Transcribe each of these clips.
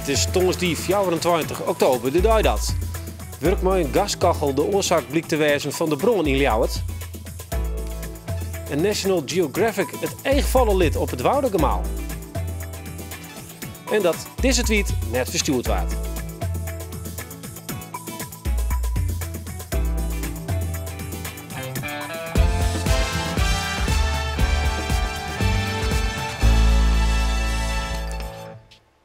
Het is donderdag 24 oktober, de dag dat. Werk maar een gaskachel de oorzaak blijkt te wijzen van de bron in Ljouwert. En National Geographic het eigenvallen lid op het Woudegemaal. En dat deze tweet net verstuurd wordt.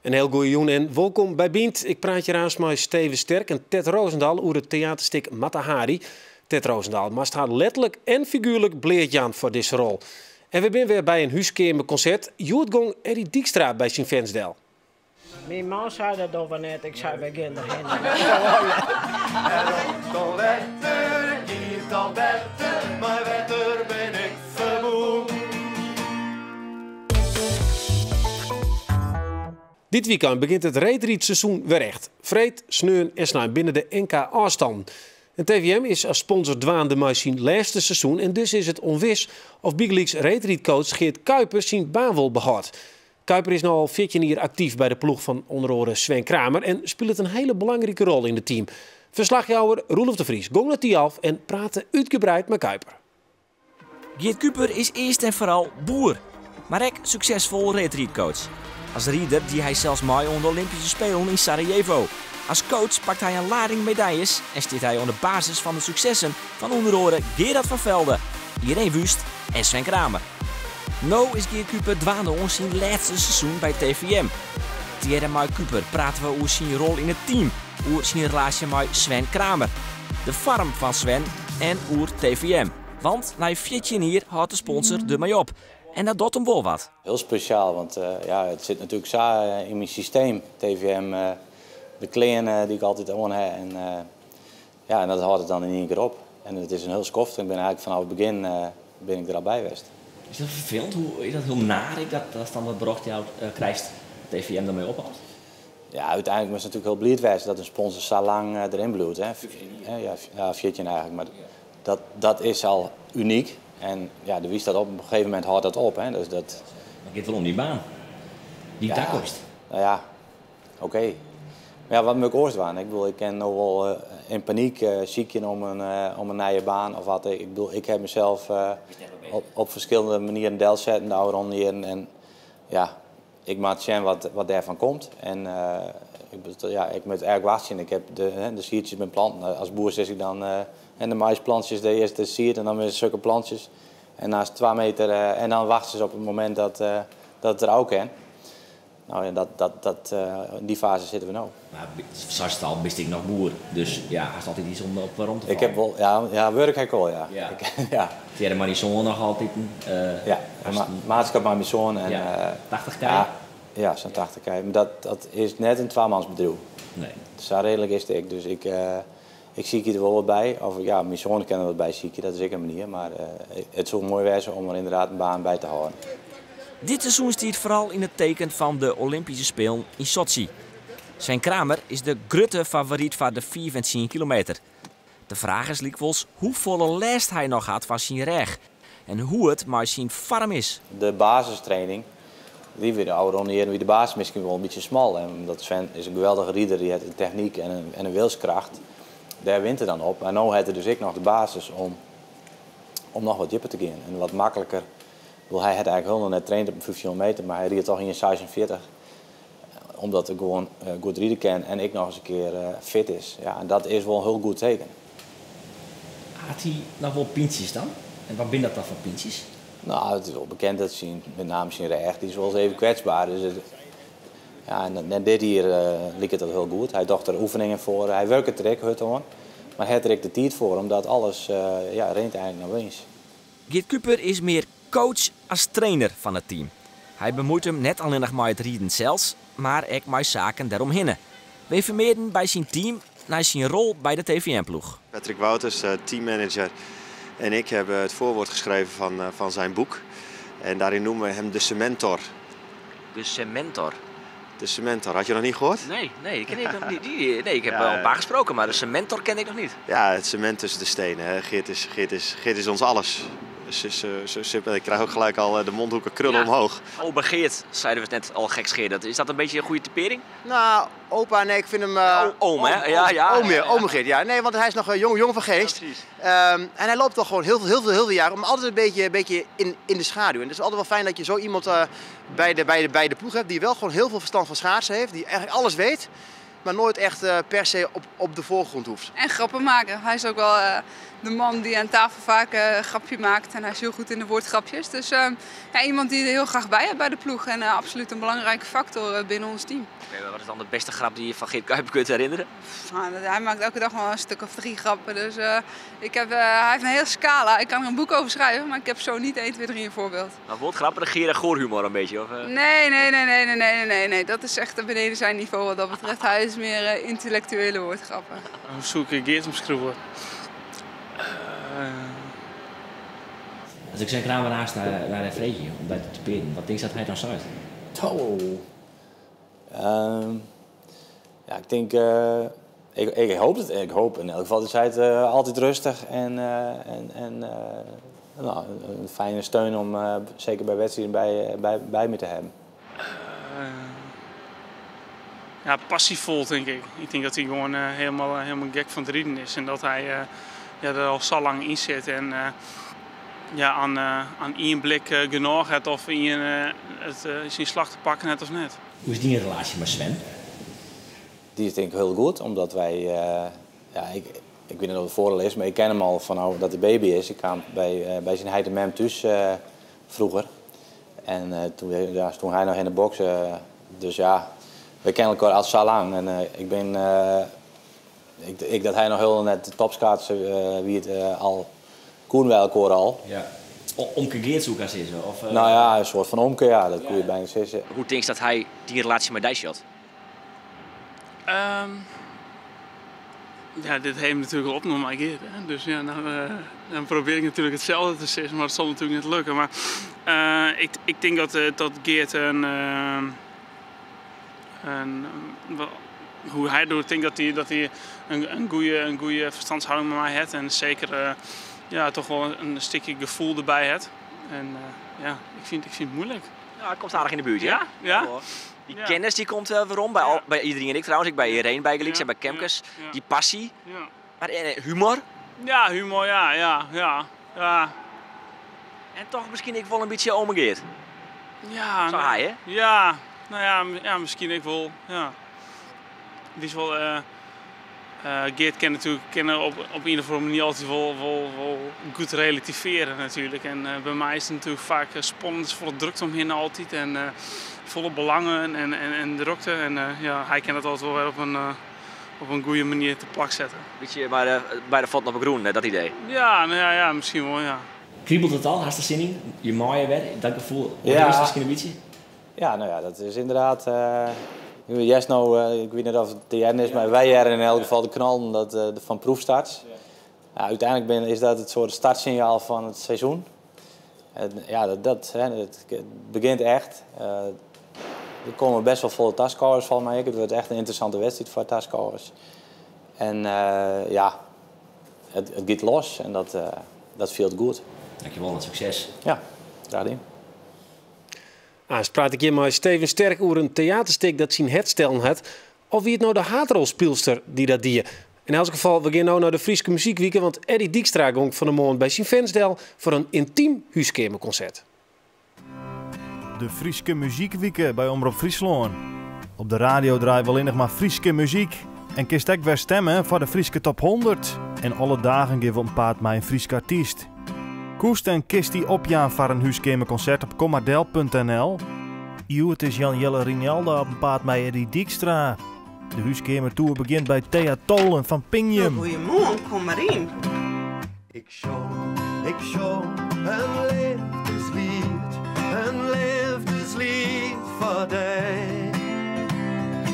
Een heel goeie joen en welkom bij Bient. Ik praat je raans met Steven Sterk en Ted Roosendaal over het theaterstuk Matahari. Ted Roosendaal mast haar letterlijk en figuurlijk bleert Jan voor deze rol. En we zijn weer bij een huiskamerconcert. Joerdgong Eddie Dijkstra bij Sint-Vensdel. Mijn man zei dat over net, ik zei begin erin. Dan wetter, hier dan wetter, maar wetter ben ik vermoed. Dit weekend begint het reetrietseizoen weer echt. Vreed, sneun en snijn binnen de NK-afstand. En TVM is als sponsor dwaande maar zijn laatste seizoen. En dus is het onwis of Big League's reetrietcoach Geert Kuiper zijn baan wil behoudt. Kuiper is nu al 14 jaar actief bij de ploeg van onder andere Sven Kramer. En speelt een hele belangrijke rol in het team. Verslagjouwer Roelof de Vries gong naar Tialf en praatte uitgebreid met Kuiper. Geert Kuiper is eerst en vooral boer. Maar ook succesvol reetrietcoach. Als rieder die hij zelfs mee onder de Olympische Spelen in Sarajevo. Als coach pakt hij een lading medailles en staat hij onder basis van de successen van onder andere Gerard van Velde, Irene Wust en Sven Kramer. Nu is Geert Kuiper dwaande ons zijn laatste seizoen bij TVM. Tegen met Kuiper praten we over zijn rol in het team, over zijn relatie met Sven Kramer, de farm van Sven en over TVM. Want na 14 jaar houdt de sponsor er mee op. En dat doet hem wel wat. Heel speciaal, want het zit natuurlijk zo in mijn systeem, TVM. De kleren die ik altijd aan heb. En dat houdt het dan in één keer op. En het is een heel skoft. Ik ben eigenlijk vanaf het begin ben ik er al bij geweest. Is dat vervelend? Hoe is dat heel naar dat dan dat bericht jou krijgt TVM ermee ophoudt? Ja, uiteindelijk was het natuurlijk heel blij geweest dat een sponsor zo lang erin bloedt. Ja, 14 eigenlijk. Maar dat is al uniek. En ja, de wie dat op een gegeven moment houdt dat op. Hè. Dus dat... Maar het gaat wel om die baan. Die dakkost. Nou ja, oké. Maar ja, wat moet ik oorst waren? Ik bedoel, ik ken nog wel in paniek ziekje om een nieuwe baan of wat. Ik bedoel, ik heb mezelf op verschillende manieren deel zetten de oude ronde. En ja, ik maak zien wat daarvan komt. En ik moet erg wachten. Ik heb de siertjes met planten. Als boer zeg ik dan en de maisplantjes, de eerste siert en dan weer zulke plantjes. En naast 2 meter en dan wachten ze op het moment dat het er ook is. Nou ja, in die fase zitten we nu. Maar zoals al wist ik nog boer, dus ja, hij is altijd iets om op waarom te vallen. Ik heb wel, ja, werk heb ik wel, ja. Ja. Tjerde maar die zoon nog altijd. Ja, maatschap met mijn zoon. En, ja, 80k? Ja, zo'n 80k. Maar dat is net een 2-mansbedrijf. Nee. Zo redelijk is het ik. Dus ik zie er wel wat bij. Of ja, mijn zoon kan er wat bij, zie ik. Dat is ik een manier. Maar het zou mooi wezen om er inderdaad een baan bij te houden. Dit seizoen staat vooral in het teken van de Olympische Spelen in Sochi. Sven Kramer is de grote favoriet van de 24 kilometer. De vraag is likwijls hoe volle last hij nog had van zijn reg. En hoe het maar zijn farm is. De basistraining, die weer de oude ronde wie de basis misschien wel een beetje smal. En omdat Sven is een geweldige rieder, die heeft een techniek en een wilskracht. Daar wint hij dan op. En nu heeft hij dus ik nog de basis om nog wat dieper te gaan. En wat makkelijker. Hij had eigenlijk heel net trainen op 15 kilometer, maar hij reed toch in een 46. Omdat ik gewoon goed rieden kan en ik nog eens een keer fit is. Ja, en dat is wel een heel goed teken. Had hij nog wel pintjes dan? En wat zijn dat dan voor pintjes? Nou, het is wel bekend dat zijn, met name zijn recht, die is wel eens even kwetsbaar. Dus en net dit hier liep het heel goed. Hij dacht er oefeningen voor, hij werkt er ook, maar hij had er de tijd voor, omdat alles rent eigenlijk naar winst. Geert Kuiper is meer coach als trainer van het team. Hij bemoeit hem net alleen nog met het rieden zelfs, maar ook met zaken daaromheen. We vermeerden bij zijn team naar zijn rol bij de TVM-ploeg. Patrick Wouters, teammanager, en ik hebben het voorwoord geschreven van zijn boek. En daarin noemen we hem de cementor. De cementor? De cementor, had je nog niet gehoord? Nee, ik ken het niet. Nee, ik heb wel een paar gesproken, maar de cementor ken ik nog niet. Ja, het cement tussen de stenen. Hè. Geert is ons alles. Ik krijg ook gelijk al de mondhoeken krullen omhoog. Opa Geert, zeiden we het net al gekscherend. Is dat een beetje een goede typering? Nou, opa, nee, ik vind hem... Oom, hè? Ja. Oom Geert, ja. Nee, want hij is nog jong van geest. Ja, en hij loopt toch gewoon heel veel jaren, maar altijd een beetje in de schaduw. En het is altijd wel fijn dat je zo iemand bij de ploeg hebt die wel gewoon heel veel verstand van schaatsen heeft. Die eigenlijk alles weet, maar nooit echt per se op de voorgrond hoeft. En grappen maken. Hij is ook wel de man die aan tafel vaak een grapje maakt. En hij is heel goed in de woordgrapjes. Dus iemand die er heel graag bij hebt bij de ploeg. En absoluut een belangrijke factor binnen ons team. Okay, wat is dan de beste grap die je van Geert Kuiper kunt herinneren? Hij maakt elke dag wel een stuk of 3 grappen. Dus hij heeft een hele scala. Ik kan er een boek over schrijven, maar ik heb zo niet 1, 2, 3 een voorbeeld. Nou, woordgrappen, de Geer en Goor humor een beetje? Of, Nee. Dat is echt beneden zijn niveau wat dat betreft. Hij is meer intellectuele woordgrappen. Hoe zoek ik Geert omschreven? Als ik zeg raam naast naar een vreetje om bij te typeren, wat denk je dat hij dan zei? Ja, ik denk... Ik hoop het. Ik hoop in elk geval dat hij het altijd rustig en een fijne steun om zeker bij wedstrijden bij me te hebben. Ja, passievol denk ik. Ik denk dat hij gewoon helemaal gek van het rieden is en dat hij er al zo lang in zit en aan één blik genoeg heeft of zijn slag te pakken heeft of net. Hoe is die relatie met Sven? Die is denk ik heel goed, omdat wij... ik weet niet of het voordeel is, maar ik ken hem al van dat hij baby is. Ik kwam bij zijn heid en mem thuis vroeger. En toen hij nog in de box... dus ja, we kennen elkaar al zo lang. En dat hij nog heel net topschaatsen wie het al... koen wij elkaar al. Ja. Omgekeerd zoeken als is of? Nou ja, een soort van omkeer, ja, dat kun je bijna zeggen. Hoe denk je dat hij die relatie met Dijs had? Ja, dit heeft natuurlijk al opgenomen, Geert. Dus ja, dan probeer ik natuurlijk hetzelfde te zeggen, maar het zal natuurlijk niet lukken. Maar ik denk dat Geert hoe hij doet, ik denk dat hij een goede verstandshouding met mij heeft. En zeker toch wel een stukje gevoel erbij heeft. En ik vind het moeilijk. Ja, hij komt aardig in de buurt, ja? Ja. Die kennis die komt weer om bij iedereen en ik trouwens. Ik bij Irene bij Gelix en bij Kemkes. Die passie. Ja. Maar humor? Ja, humor, ja. En toch misschien ik wel een beetje omegeerd. Ja. Zo hij, hè? Ja, nou ja, misschien ik wel, ja. Die is wel... Geert kan natuurlijk op een of andere manier altijd wel goed relativeren natuurlijk. En bij mij is het natuurlijk vaak spannend, volle drukte omheen altijd. En volle belangen en drukte. En hij kan het altijd wel weer op een goede manier te plak zetten. Beetje bij de vod op groen, dat idee? Ja, misschien wel, ja. Kriebelt het al? Hast de zin in? Je mooie werk, dat gevoel. Ja. Misschien een beetje? Ja, nou ja, dat is inderdaad... Yes, ik weet niet of het de jaren is, maar wij jaren in elk geval de knallen van proefstarts. Ja, uiteindelijk is dat het soort startsignaal van het seizoen. Het begint echt. Er komen best wel volle taskouwers van mij. Het wordt echt een interessante wedstrijd voor taskouwers. En het gaat los en dat voelt goed. Dankjewel en succes. Ja, graag gedaan. Praat ik hier met Steven Sterk over een theaterstuk dat zijn herstellen had. Of wie het nou de haatrolspeelster die dat die. In elk geval, we gaan nou naar de Frieske Muziekweek, want Eddie Dijkstra ging van de morgen bij zijn fansdel voor een intiem huiskamerconcert. De Frieske Muziekweek bij Omroep Friesland. Op de radio draaien we alleen nog maar Frieske muziek. En kist ook weer stemmen voor de Frieske Top 100. En alle dagen geven we een paard met een Frieske artiest. Koest en kist die opjaan voor een huiskamerconcert op comadel.nl. Het is Jan-Jelle Rinaldo op een paard met Eddie Dijkstra. De huiskamertour begint bij Thea Tolen van Pingjum. Goedemorgen, kom maar in. Ik zong een liefdeslied voor mij.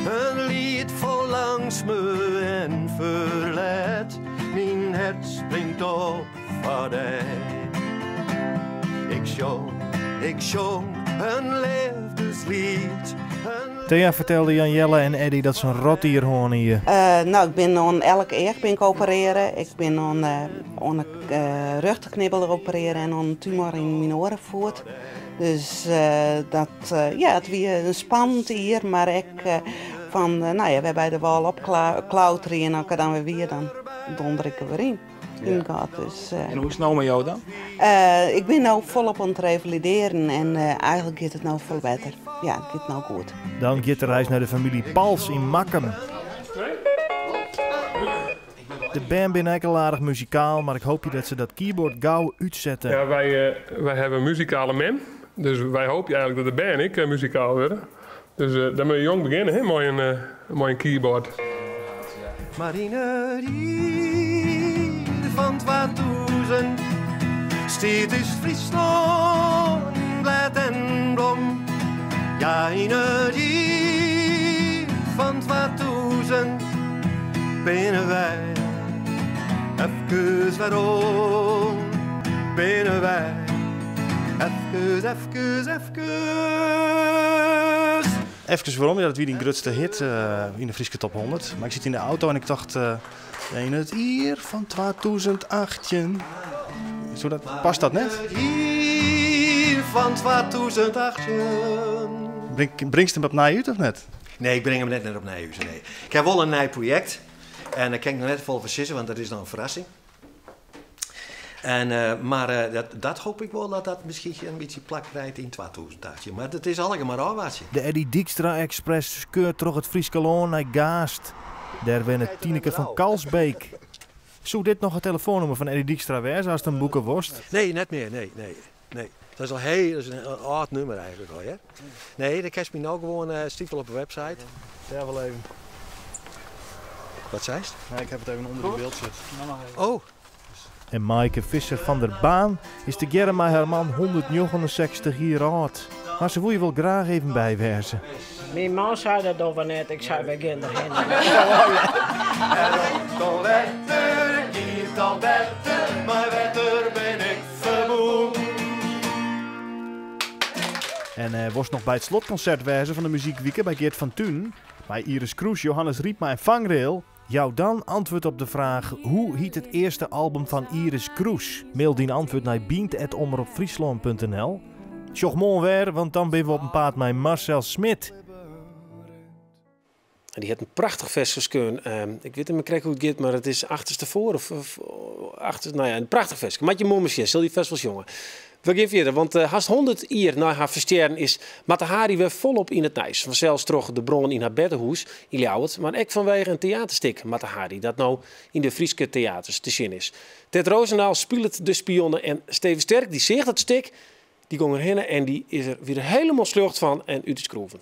Een lied vol langs me en verlet. Mijn hart springt op voor mij. Ik zong een liefdeslied lied. Thea vertelde Jan Jelle en Eddie dat ze een rot hier horen hier. Nou, ik ben aan elke eeg ben ik opereren. Ik ben aan een rugtenknibbeler opereren en aan een tumor in mijn orenvoet. Dus het weer een spannend hier, maar ik we hebben bij de wal opklauteren en als dan weer dan donder ik er weer in. Dus, en hoe is het nou met jou dan? Ik ben nu volop aan het revalideren en eigenlijk gaat het nou veel beter. Ja, het gaat nou goed. Dan gaat de reis naar de familie Pals in Makkum. De band ben aardig muzikaal, maar ik hoop je dat ze dat keyboard gauw uitzetten. Ja, wij hebben muzikale men, dus wij hopen eigenlijk dat de band ik muzikaal worden. Dus dan moet je jong beginnen, hè, mooi een keyboard. Marine Rier van 2000 steeds is Friesland blad en blom. Ja, in het jaar van 2000 binnen wij even waarom binnen wij Even waarom, ja, dat was die grootste hit in de Friese top 100. Maar ik zit in de auto en ik dacht, in het jaar van 2018. Past dat net? Het jaar van 2018. Bringst hem op naar uit of net? Nee, ik breng hem net op naar huis. Nee. Ik heb wel een nieuw project. En daar kan ik nog net vol verzissen, want dat is dan een verrassing. Maar dat hoop ik wel dat dat misschien een beetje plak rijdt in 2018. Maar het is allemaal maar afwaartje. De Eddie Dijkstra Express keurt terug het Friese Loon naar Gaast. Daar winnen Tineke van Kalsbeek. Zou dit nog het telefoonnummer van Eddie Dijkstra wezen als het een boeken worst? Nee, net meer. Nee. Dat is al dat is een oud nummer eigenlijk al, hè? Nee, dat kan je nou gewoon stiefel op een website. Ja, wel even. Wat zei je? Nee, ik heb het even onder de beeld zitten. Oh. En Maaike Visser van der Baan is de Germa Herman 169 jaar oud. Maar ze wil je wel graag even bijwerzen. Mijn man zei dat over net, ik zei bij kinderen. En dan wetter, hier dan wetter, maar wetter ben ik vermoed. En was nog bij het slotconcert wezen van de Muziekweek bij Geert van Thun. Bij Iris Kroes, Johannes Riepma en Vangrail. Jou dan antwoord op de vraag: hoe heet het eerste album van Iris Kroes? Mail die antwoord naar bient@omroepfriesland.nl. Sjoch mooi weer, want dan ben we op een paard met Marcel Smit. Die heeft een prachtig vers geskeurd. Ik weet niet meer hoe het gaat, maar het is achterstevoor of achter. Nou ja, een prachtig vers. Maak je momentje, stel die vers was jongen. We gaan verder, want haast 100 jaar na haar versterren is Mata Hari weer volop in het nijs. Vanzelfs trog de bron in haar beddenhoes in Ljouwert, maar ook vanwege een theaterstuk Mata Hari, dat nou in de Friese theaters te zien is. Ted Roosendaal speelt de spionnen en Steven Sterk, die zegt dat stuk, die ging erheen en die is er weer helemaal slecht van en uit te schroeven.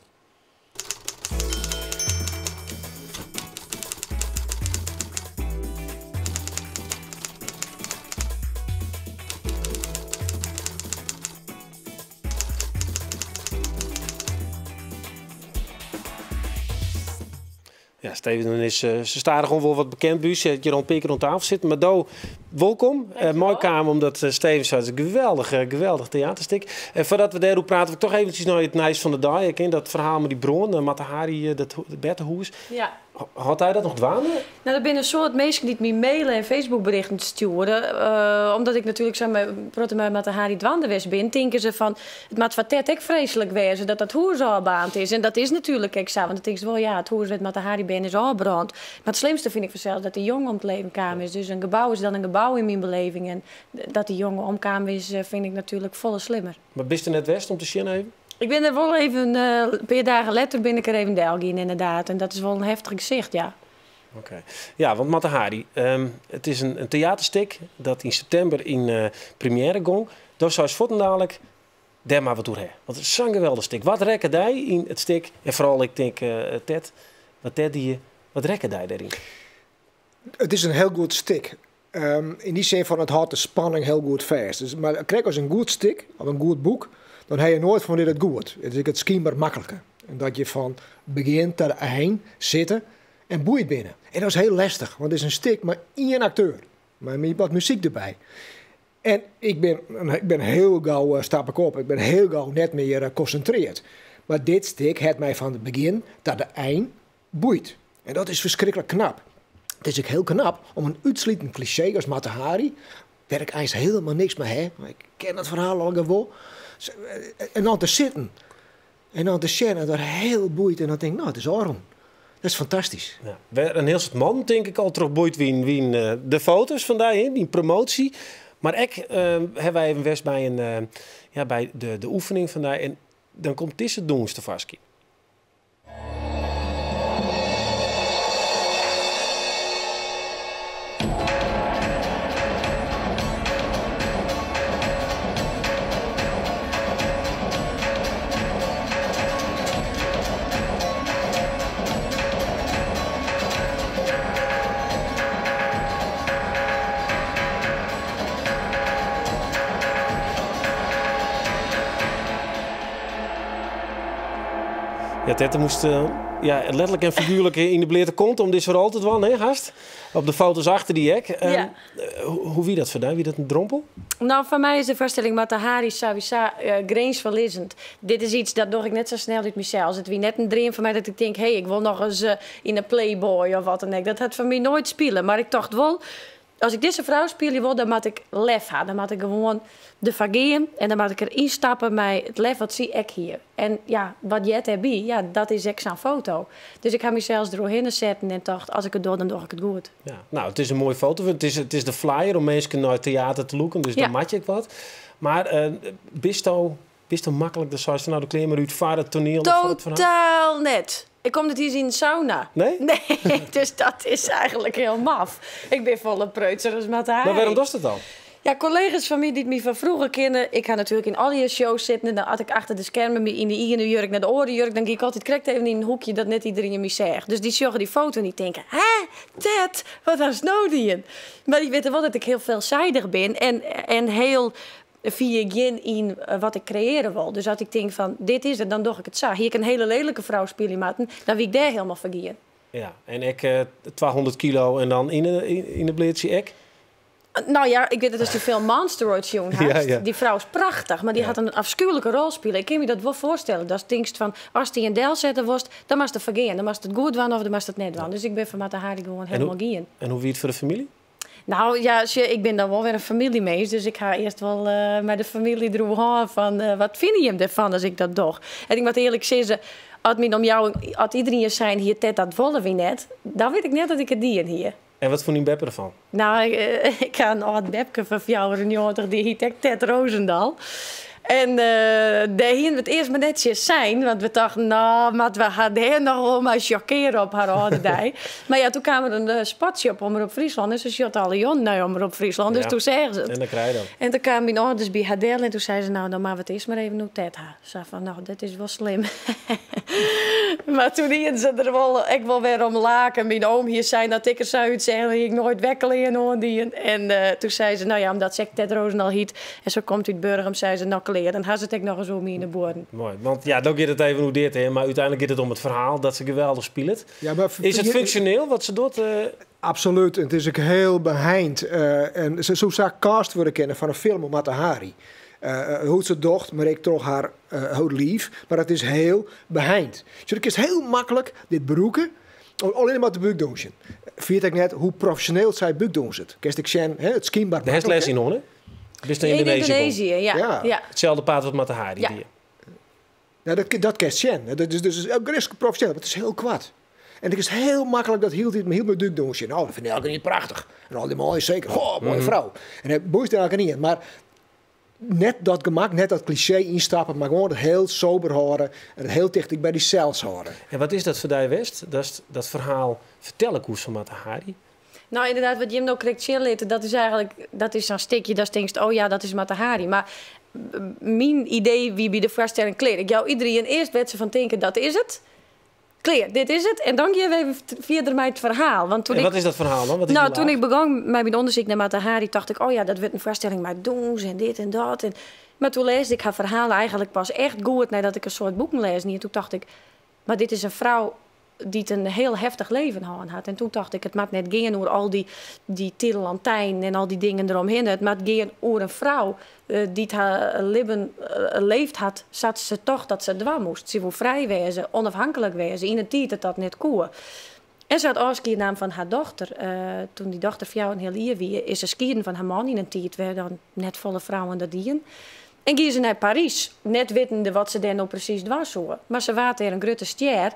Ja, Steven is ze staan gewoon wel wat bekend bij je rond Peker rond tafel zitten. Maar Do, welkom. Mooi kamer omdat Steven zei een geweldig theaterstuk. En voordat we daarover praten, we toch eventjes naar het nice van de dag. Ik ken dat verhaal met die bron, Mata Hari, dat beddenhoes. Ja. Had hij dat nog dwalen? Nou, er zijn een soort mensen die me mailen en Facebook berichten sturen. Omdat ik natuurlijk met Mata Hari dwanderwest ben, denken ze van het maakt wat Ted ook vreselijk wezen dat hoers al baand is. En dat is natuurlijk ook zo, want dan denk je wel ja, het hoers met Mata Hari ben is al brand. Maar het slimste vind ik vanzelf dat die jongen om het leven kwam is. Dus een gebouw is dan een gebouw in mijn beleving. En dat die jongen omkwam is, vind ik natuurlijk volle slimmer. Maar bist je net west om te zien even? Ik ben er wel even, een paar dagen later ben ik er even Delgien inderdaad. En dat is wel een heftig gezicht, ja. Oké. Ja, want Mata Hari, het is een theaterstuk dat in september in première ging. Daar zou je voor dadelijk daar maar wat door hebben. Want het is zo'n geweldig stuk. Wat rekken jij in het stuk? En vooral, ik denk, Ted, wat rekken jij daarin? Het is een heel goed stuk. In die zin van het houdt de spanning heel goed vast. Dus, maar kijk, als een goed stuk of een goed boek, dan heb je nooit van dit het goed. Het is het schijnbaar makkelijker. En dat je van begin tot eind zitten en boeit binnen. En dat is heel lastig, want het is een stuk maar één acteur. Maar met wat muziek erbij. En ik ben heel gauw stap ik op. Ik ben heel gauw net meer geconcentreerd. Maar dit stuk heeft mij van het begin tot de eind boeit. En dat is verschrikkelijk knap. Het is ook heel knap om een uitsluitend cliché als Mata Hari, waar ik eigenlijk helemaal niks meer heb. Maar ik ken het verhaal al gewoon. En dan te zitten. En dan te zien en dat heel boeit. En dan denk ik, nou, het is Aron. Dat is fantastisch. Ja. Een heel soort man, denk ik, al terug boeit wie de foto's van daarin, die promotie. Maar ik hebben wij even best bij, bij de oefening vandaag. En dan komt deze doenste vast. Ja, Tette moest letterlijk en figuurlijk in de bleerte kont om dit voor altijd wel, hè, gast? Op de foto's achter die hek. Hoe wie dat vandaan? Wie dat een drompel? Nou, voor mij is de voorstelling Mata Hari sowieso grensverliezend. Dit is iets dat doe ik net zo snel uit mezelf. Het wie net een dream van mij dat ik denk, hé, ik wil nog eens in een Playboy of wat dan ook. Dat had voor mij nooit spelen. Maar ik dacht wel, als ik deze vrouw speel, dan moet ik lef hebben. Dan moet ik gewoon de vergeen en dan moet ik erin stappen met het lef wat zie ik hier. En ja, wat jij hebt, dat is echt zo'n foto. Dus ik ga mezelf erheen zetten en dacht, als ik het doe, dan doe ik het goed. Ja, nou, het is een mooie foto. Het is de flyer om mensen naar het theater te loeken, dus dan mat je wat. Maar bist u makkelijk de zoals nou de kleren uit varen het toneel? Totaal net. Ik kom het hier zien in de sauna. Nee? Nee, dus dat is eigenlijk heel maf. Ik ben volle preutser als Mata Hari. Maar waarom was dat dan? Ja, collega's van mij die me van vroeger kennen. Ik ga natuurlijk in al die shows zitten. En dan had ik achter de schermen in de ene jurk naar de andere jurk. Dan ging ik altijd correct even in een hoekje dat net iedereen me zegt. Dus die zorgen die foto niet denken. Hé, Ted, wat was nou die? Maar die weten wel dat ik heel veelzijdig ben. En heel via in wat ik creëren wil. Dus als ik denk van, dit is het, dan doe ik het zo. Hier ik een hele lelijke vrouw spelen maten, dan wie ik daar helemaal vergeten. Ja, en ik 200 kilo en dan in de blitsie ik? Nou ja, ik weet dat als die film Monsteroids jong had. Ja. Die vrouw is prachtig, maar die had een afschuwelijke rol spelen. Ik kan me dat wel voorstellen. Dat is van, als die een deel zetten was, dan moest het vergeten. Dan moest het goed doen of dan moest het net doen. Dus ik ben van Mata Hari gewoon helemaal gaan. En hoe wie het voor de familie? Nou ja, ik ben dan wel weer een familiemees. Dus ik ga eerst wel met de familie erover van wat vind je hem ervan als ik dat doe? En ik moet eerlijk zeggen, als iedereen zijn hier Ted dat wollen we net, dan weet ik net dat ik het die hier. En wat vond die Beppe ervan? Nou, ik ga een oud Bepke van 94, die heet Ted Roosendal. En daar gingen we het eerst maar netjes zijn. Want we dachten, nou, maar we hadden nog wel maar chockeren op haar oude dag. Maar ja, toen kwam er een spotje op Omroep Friesland. Dus ze shot alle jongen naar Omroep Friesland. Dus toen zeggen ze het. En dan krijg je dat. En toen kwamen mijn ouders bij haar deel. En toen zei ze, nou, dan maar we het eerst maar even naar Ted haar. Ze zei van, nou, dat is wel slim. Maar toen gingen ze er wel, ik wil weer om laken. Mijn oom hier zei dat ik er zou uit zeggen dat ik nooit wekkelen die. En toen zei ze, nou ja, omdat ze Ted Roosendal hiet. En zo komt uit Burgum, zei ze, nou, dan had ze het nog eens om in de boorden. Mooi, want ja, dan gaat het even hoe dit, hè, maar uiteindelijk gaat het om het verhaal dat ze geweldig speelt. Ja, maar is het functioneel wat ze doet? Absoluut, het is ook heel behind. En ze zou cast worden kennen van een film om Mata Hari. Hoe ze docht, maar ik toch haar hoe lief. Maar het is heel behind. Dus het is heel makkelijk dit beroeken. Alleen maar de buikdoontje. Viert ik net hoe professioneel zij buikdoontje het. Kerst ik zien, het schijnbaar. De les in hoor. Bist in Indonesië, ja. Hetzelfde paard wat Mata Hari. Ja. Nou, dat kerst zien. Dat is ook professioneel, maar het is heel kwaad. En het is heel makkelijk dat hield mijn duk doen. Nou, dat vind ik eigenlijk niet prachtig. En al die mooie, zeker. Oh, mooie vrouw. En dat boeit er eigenlijk niet. Maar net dat gemak, net dat cliché instappen, maar gewoon het heel sober houden en het heel dicht bij die zelfs houden. En wat is dat voor die West? Dat verhaal vertellen koers van Mata Hari? Nou, inderdaad, wat Jim nou correct leert, dat is zo'n stukje, dat denkt, oh ja, dat is Mata Hari. Maar mijn idee wie bij de voorstelling kleed. Ik jou iedereen eerst werd ze van denken, dat is het. Kleer, dit is het. En dan geef we even verder met het verhaal. Want toen wat is dat verhaal dan? Toen ik begon met mijn onderzoek naar Mata Hari, dacht ik, oh ja, dat werd een voorstelling met doen en dit en dat. Maar toen leesde ik haar verhaal eigenlijk pas echt goed nadat ik een soort boeken lees. En toen dacht ik, maar dit is een vrouw die het een heel heftig leven had. En toen dacht ik, het mag net gaan over al die tierenlantijn en al die dingen eromheen. Het mag gaan over een vrouw die haar leven leefd had, zat ze toch dat ze dwang moest. Ze wil vrij wezen, onafhankelijk wezen, in een tijd dat net koe. En ze had afscheid naam van haar dochter. Toen die dochter van jou een heel jaar wie is ze scheiden van haar man in een tijd waar dan net volle vrouwen dat dien. En ging ze naar Parijs, net wetende wat ze daar nou precies dwars zou. Maar ze waat er een grote stier.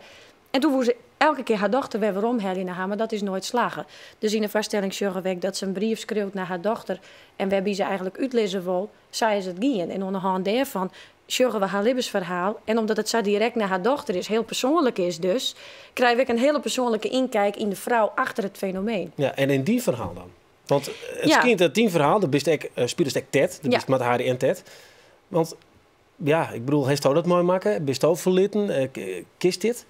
En toen woe ze elke keer haar dochter weer waarom naar haar, maar dat is nooit slagen. Dus in de vaststelling zorgen we dat ze een brief schreeuwt naar haar dochter. En waarbij ze eigenlijk uitlezen wil, zei ze het gaan. En onderhand daarvan zorgen we haar levensverhaal. En omdat het zo direct naar haar dochter is, heel persoonlijk is dus, krijg ik een hele persoonlijke inkijk in de vrouw achter het fenomeen. Ja, en in die verhaal dan? Want het schijnt dat die verhaal, dat speelt ik Ted, dat is met haar en Ted. Want ja, ik bedoel, heeft hij dat mooi maken? Bist ook verlitten? Kist dit?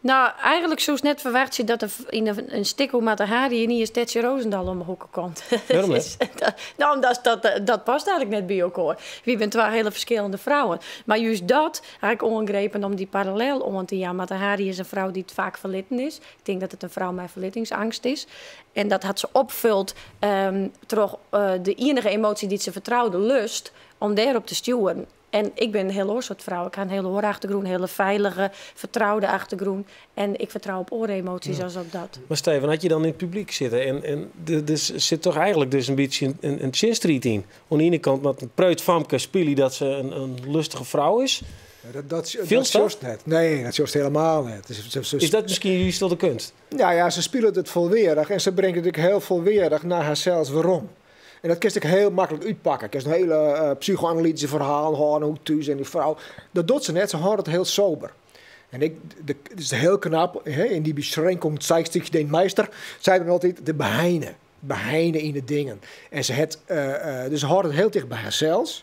Nou, eigenlijk zoals net verwacht je dat er in een stikkel met de haar die niet Tetje Roosendal om de hoeken komt. Waarom nou, dat past eigenlijk net bij elkaar. We zijn twee hele verschillende vrouwen. Maar juist dat heb ik ongrepen om die parallel om te gaan. Maar de haar is een vrouw die het vaak verlitten is. Ik denk dat het een vrouw met verlittingsangst is. En dat had ze opvult door de enige emotie die ze vertrouwde, lust, om daarop te stuwen. En ik ben een heel oor soort vrouw. Ik heb een hele oorachtergrond, een hele veilige, vertrouwde achtergrond. En ik vertrouw op ooremoties als op dat. Maar Steven, had je dan in het publiek zitten en dus zit toch eigenlijk dus een beetje een chinstreet in. Aan de ene kant met een preut famke spelen dat ze een lustige vrouw is. Ja, dat juist net. Nee, dat juist helemaal net. Is dat misschien jullie tot de kunst? Ja, ze spelen het volwaardig en ze brengen het heel volwaardig naar haarzelf waarom. En dat kun je heel makkelijk uitpakken. Ik heb een hele psychoanalytische verhaal houden, hoe thuis en die vrouw. Dat doet ze net, ze houden het heel sober. En het is heel knap, in die beschrijving zeigt zich de meester, zei dan altijd de beheinen in de dingen. En dus ze houden het heel dicht bij haarzelf,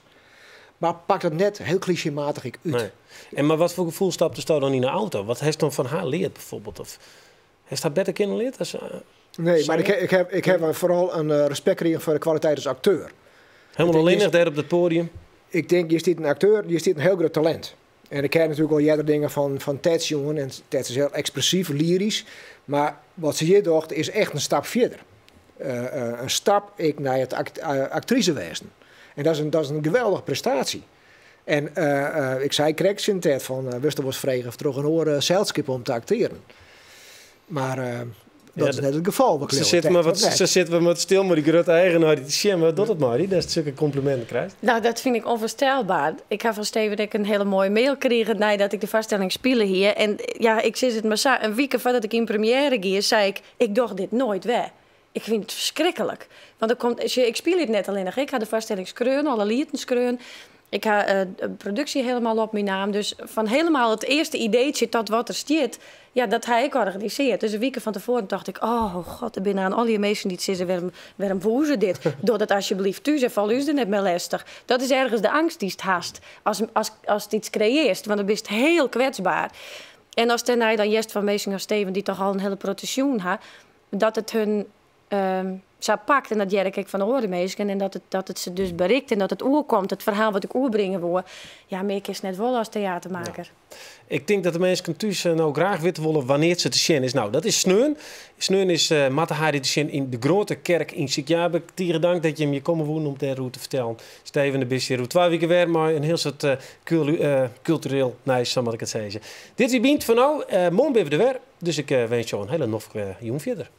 maar pakt het net heel clichématig uit. Nee. En maar wat voor gevoel stapte ze dan in de auto? Wat heeft dan van haar leerd bijvoorbeeld? Of heeft haar beter kinderen leerd? Nee, maar ik heb vooral een respect gekregen voor de kwaliteit als acteur. Helemaal alleen daar op het podium? Ik denk, je zit een acteur, je zit een heel groot talent. En ik ken natuurlijk al jaren dingen van Ted, jongen. En Ted is heel expressief, lyrisch. Maar wat ze hier doet, is echt een stap verder. Een stap naar het actricewezen. En dat is een geweldige prestatie. En ik zei correct in Ted van, Wustel was vregen of terug een oren zeilskip om te acteren. Maar dat is net het geval. Ze zitten wat stil, maar die grote eigenaar die Sjem, wat doet het maar? Dat is zulke complimenten krijgt. Nou, dat vind ik onvoorstelbaar. Ik heb van Steven een hele mooie mail gekregen nadat ik de vaststelling speelde hier. En ja, ik zit het maar zo. Een week voordat ik in première ging, zei ik doe dit nooit weg. Ik vind het verschrikkelijk. Want ik speel het net alleen nog. Ik had de vaststelling skreun, alle lieten skreun. Ik heb de productie helemaal op mijn naam. Dus van helemaal het eerste ideetje tot wat er staat, ja, dat heb ik georganiseerd. Dus een week van tevoren dacht ik, oh god, er binnen aan al die mensen die zeggen, waarom voelen ze dit? Doe dat alsjeblieft thuis en val u er net meer lastig. Dat is ergens de angst die het haast als het iets creëert. Want dan ben je heel kwetsbaar. En als dan juist van mensen als Steven, die toch al een hele protectie had, dat het hun zo pakt en dat jerk ik van de oordemeesken en dat het ze dus bericht en dat het oorkomt, het verhaal wat ik oerbrengen wil. Ja, meer is net wel als theatermaker. Ja. Ik denk dat de mensen thuis nou graag weten willen wanneer ze te zien is. Nou, dat is Sneun. Sneun is Matahari te zien in de grote kerk in Sint-Jabek. Tieren dank dat je hem hier komen wonen om daar te vertellen. Steven de Bisje roet 2 weken weer, maar een heel soort cultureel nice, zal ik het zeggen. Dit is Bient van nou. Morgen ben we er weer. Dus ik wens je een hele nog jong verder.